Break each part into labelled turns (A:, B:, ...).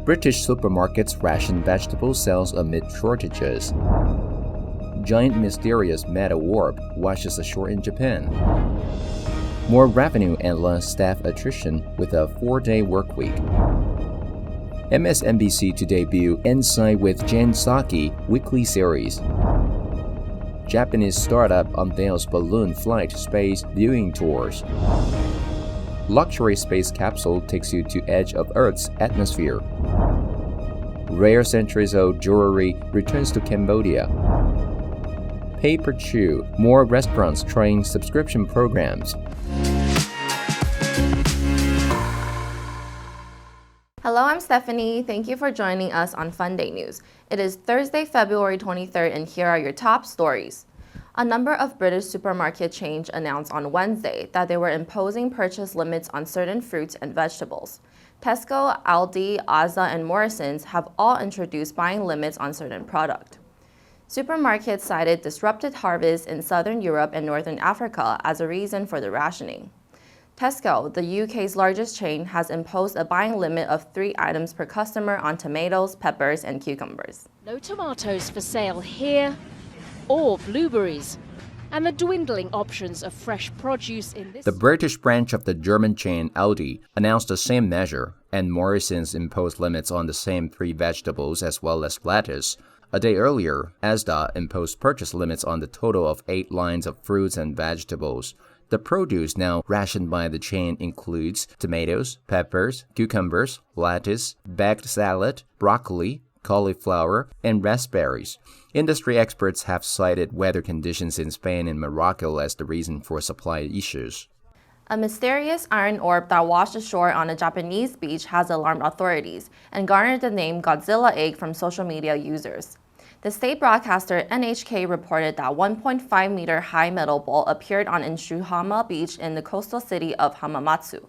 A: British supermarkets ration vegetable sales amid shortages. Giant mysterious metal orb washes ashore in Japan. More revenue and less staff attrition with a 4-day workweek. MSNBC to debut Insight with Jensaki weekly series. Japanese startup unveils balloon flight space viewing tours. Luxury space capsule takes you to edge of Earth's atmosphere. Rare centuries-old jewelry returns to Cambodia. Pay per chew, more restaurants trying subscription programs.
B: Hello, I'm Stephanie. Thank you for joining us on FUNDAY News. It is Thursday, February 23rd, and here are your top stories. A number of British supermarket chains announced on Wednesday that they were imposing purchase limits on certain fruits and vegetables. Tesco, Aldi, Asda, and Morrisons have all introduced buying limits on certain products. Supermarkets cited disrupted harvests in southern Europe and northern Africa as a reason for the rationing. Tesco, the UK's largest chain, has imposed a buying limit of 3 items per customer on tomatoes, peppers, and cucumbers.
C: No tomatoes for sale here or blueberries. And the dwindling options of fresh produce in this...
A: The British branch of the German chain Aldi announced the same measure, and Morrisons imposed limits on the same 3 vegetables as well as lettuce. A day earlier, Asda imposed purchase limits on the total of 8 lines of fruits and vegetables. The produce now rationed by the chain includes tomatoes, peppers, cucumbers, lettuce, bagged salad, broccoli, cauliflower, and raspberries. Industry experts have cited weather conditions in Spain and Morocco as the reason for supply issues.
B: A mysterious iron orb that washed ashore on a Japanese beach has alarmed authorities and garnered the name Godzilla egg from social media users. The state broadcaster NHK reported that 1.5-meter high metal ball appeared on Inshihama Beach in the coastal city of Hamamatsu.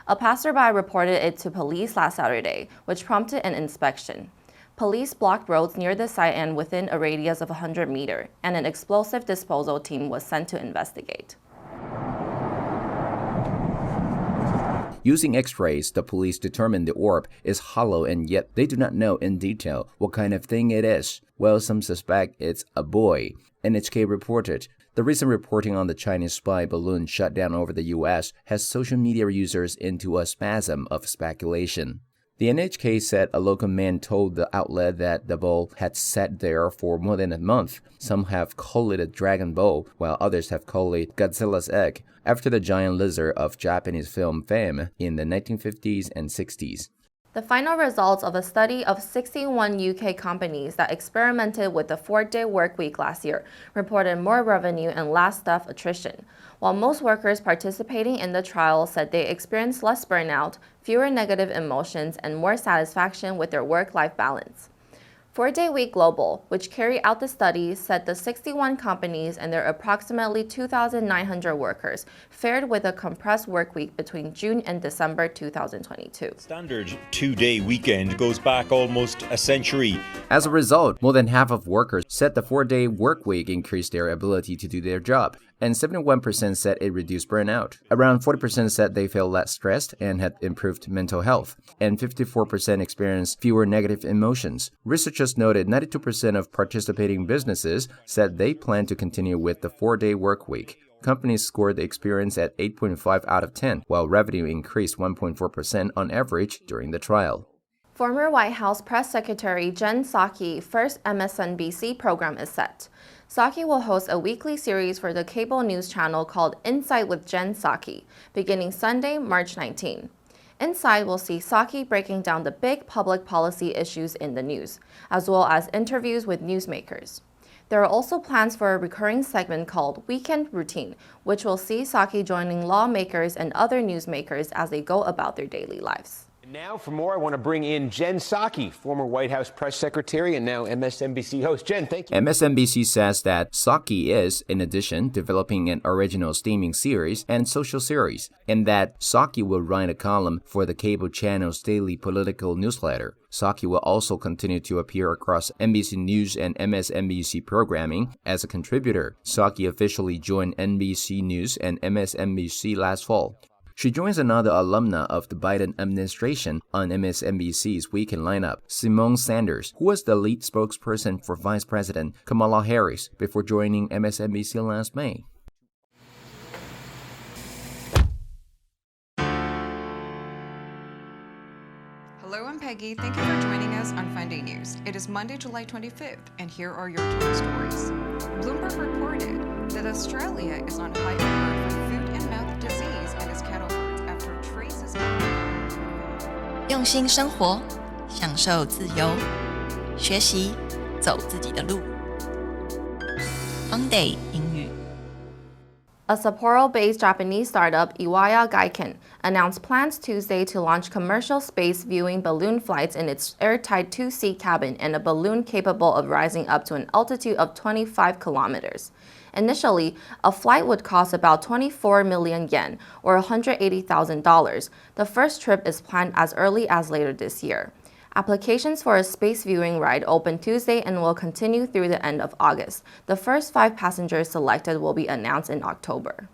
B: A passerby reported it to police last Saturday, which prompted an inspection. Police blocked roads near the site and within a radius of 100 meters, and an explosive disposal team was sent to investigate.
A: Using X-rays, the police determined the orb is hollow, and yet they do not know in detail what kind of thing it is. Well, some suspect it's a boy. NHK reported. The recent reporting on the Chinese spy balloon shut down over the U.S. has social media users into a spasm of speculation. The NHK said a local man told the outlet that the ball had sat there for more than a month. Some have called it a dragon ball, while others have called it Godzilla's egg, after the giant lizard of Japanese film fame in the 1950s and 60s.
B: The final results of a study of 61 UK companies that experimented with the 4-day workweek last year reported more revenue and less staff attrition, while most workers participating in the trial said they experienced less burnout, fewer negative emotions, and more satisfaction with their work-life balance. 4-Day Week Global, which carried out the study, said the 61 companies and their approximately 2,900 workers fared with a compressed work week between June and December 2022.
D: Standard 2-day weekend goes back almost a century.
A: As a result, more than half of workers said the 4-day work week increased their ability to do their job, and 71% said it reduced burnout. Around 40% said they felt less stressed and had improved mental health, and 54% experienced fewer negative emotions. Researchers noted 92% of participating businesses said they plan to continue with the 4-day work week. Companies scored the experience at 8.5 out of 10, while revenue increased 1.4% on average during the trial.
B: Former White House Press Secretary Jensaki first MSNBC program is set. Psaki will host a weekly series for the cable news channel called Insight with Jensaki, beginning Sunday, March 19. Insight will see Psaki breaking down the big public policy issues in the news, as well as interviews with newsmakers. There are also plans for a recurring segment called Weekend Routine, which will see Psaki joining lawmakers and other newsmakers as they go about their daily lives.
E: Now, for more, I want to bring in Jensaki, former White House press secretary and now MSNBC host. Jen, thank you.
A: MSNBC says that Psaki is, in addition, developing an original streaming series and social series, and that Psaki will write a column for the cable channel's daily political newsletter. Psaki will also continue to appear across NBC News and MSNBC programming as a contributor. Psaki officially joined NBC News and MSNBC last fall. She joins another alumna of the Biden administration on MSNBC's weekend lineup, Simone Sanders, who was the lead spokesperson for Vice President Kamala Harris before joining MSNBC last May.
F: Hello, I'm Peggy. Thank you for joining us on FUNDAY News. It is Monday, July 25th, and here are your top stories. Bloomberg reported that Australia is on high alert for foot and mouth disease in its cattle herds after traces of
G: 用心生活，享受自由，学习走自己的路。FUNDAY 英语。
B: A Sapporo-based Japanese startup, Iwaya Gaiken, announced plans Tuesday to launch commercial space viewing balloon flights in its airtight two-seat cabin and a balloon capable of rising up to an altitude of 25 kilometers. Initially, a flight would cost about 24 million yen, or $180,000. The first trip is planned as early as later this year. Applications for a space viewing ride open Tuesday and will continue through the end of August. The first 5 passengers selected will be announced in October.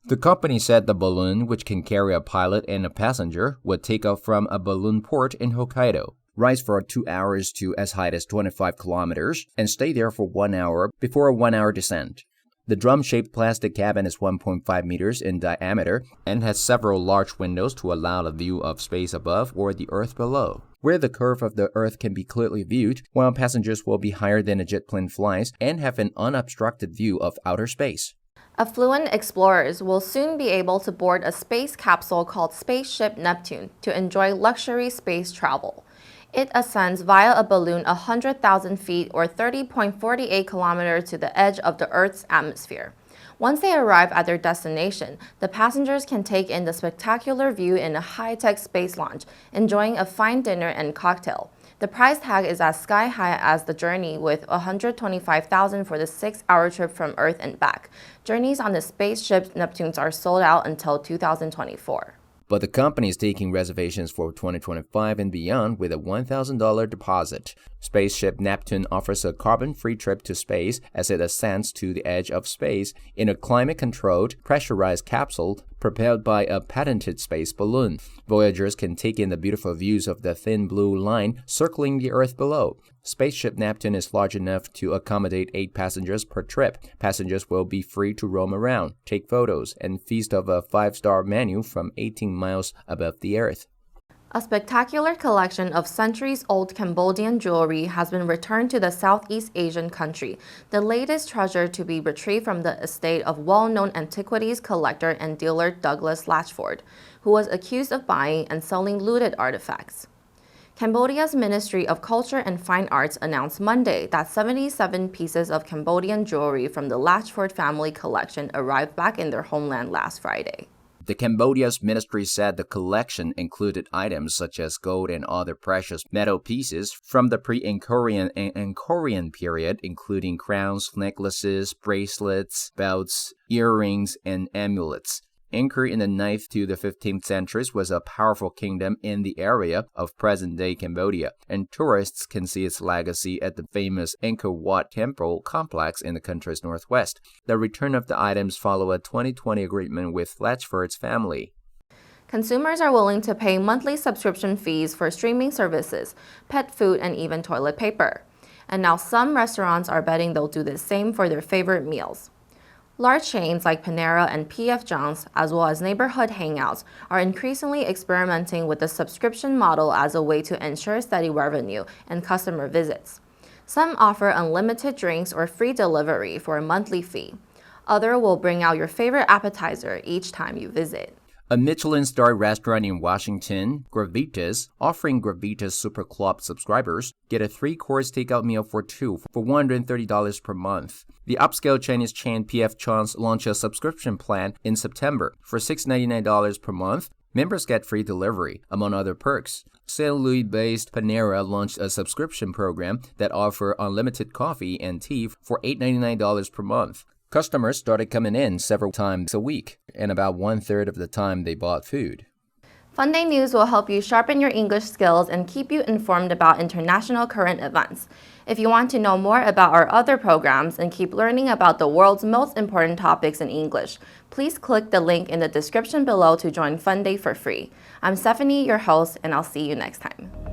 A: The company said the balloon, which can carry a pilot and a passenger, would take off from a balloon port in Hokkaido, rise for 2 hours to as high as 25 kilometers, and stay there for 1 hour before a 1-hour descent. The drum-shaped plastic cabin is 1.5 meters in diameter and has several large windows to allow a view of space above or the Earth below, where the curve of the Earth can be clearly viewed, while passengers will be higher than a jet plane flies and have an unobstructed view of outer space.
B: Affluent explorers will soon be able to board a space capsule called Spaceship Neptune to enjoy luxury space travel. It ascends via a balloon 100,000 feet or 30.48 kilometers to the edge of the Earth's atmosphere. Once they arrive at their destination, the passengers can take in the spectacular view in a high-tech space launch, enjoying a fine dinner and cocktail. The price tag is as sky-high as the journey, with $125,000 for the 6-hour trip from Earth and back. Journeys on the Spaceship Neptunes are sold out until 2024.
A: But the company is taking reservations for 2025 and beyond with a $1,000 deposit. Spaceship Neptune offers a carbon-free trip to space as it ascends to the edge of space in a climate-controlled, pressurized capsule propelled by a patented space balloon. Voyagers can take in the beautiful views of the thin blue line circling the Earth below. Spaceship Neptune is large enough to accommodate 8 passengers per trip. Passengers will be free to roam around, take photos, and feast off a 5-star menu from 18 miles above the Earth.
B: A spectacular collection of centuries-old Cambodian jewelry has been returned to the Southeast Asian country, the latest treasure to be retrieved from the estate of well-known antiquities collector and dealer Douglas Latchford, who was accused of buying and selling looted artifacts. Cambodia's Ministry of Culture and Fine Arts announced Monday that 77 pieces of Cambodian jewelry from the Latchford family collection arrived back in their homeland last Friday.
A: The Cambodia's ministry said the collection included items such as gold and other precious metal pieces from the pre-Angkorian and Angkorian period, including crowns, necklaces, bracelets, belts, earrings, and amulets. Anchored in the 9th to the 15th centuries, was a powerful kingdom in the area of present-day Cambodia, and tourists can see its legacy at the famous Angkor Wat Temple complex in the country's northwest. The return of the items follow a 2020 agreement with Latchford's family.
B: Consumers are willing to pay monthly subscription fees for streaming services, pet food, and even toilet paper. And now some restaurants are betting they'll do the same for their favorite meals. Large chains like Panera and P.F. Chang's, as well as neighborhood hangouts, are increasingly experimenting with the subscription model as a way to ensure steady revenue and customer visits. Some offer unlimited drinks or free delivery for a monthly fee. Others will bring out your favorite appetizer each time you visit.
A: A Michelin-starred restaurant in Washington, Gravitas, offering Gravitas Super Club subscribers, get a 3-course takeout meal for 2 for $130 per month. The upscale Chinese chain P.F. Chang's launched a subscription plan in September. For $699 per month, members get free delivery, among other perks. St. Louis-based Panera launched a subscription program that offers unlimited coffee and tea for $899 per month. Customers started coming in several times a week, and about 1/3 of the time they bought food.
B: FUNDAY News will help you sharpen your English skills and keep you informed about international current events. If you want to know more about our other programs and keep learning about the world's most important topics in English, please click the link in the description below to join FUNDAY for free. I'm Stephanie, your host, and I'll see you next time.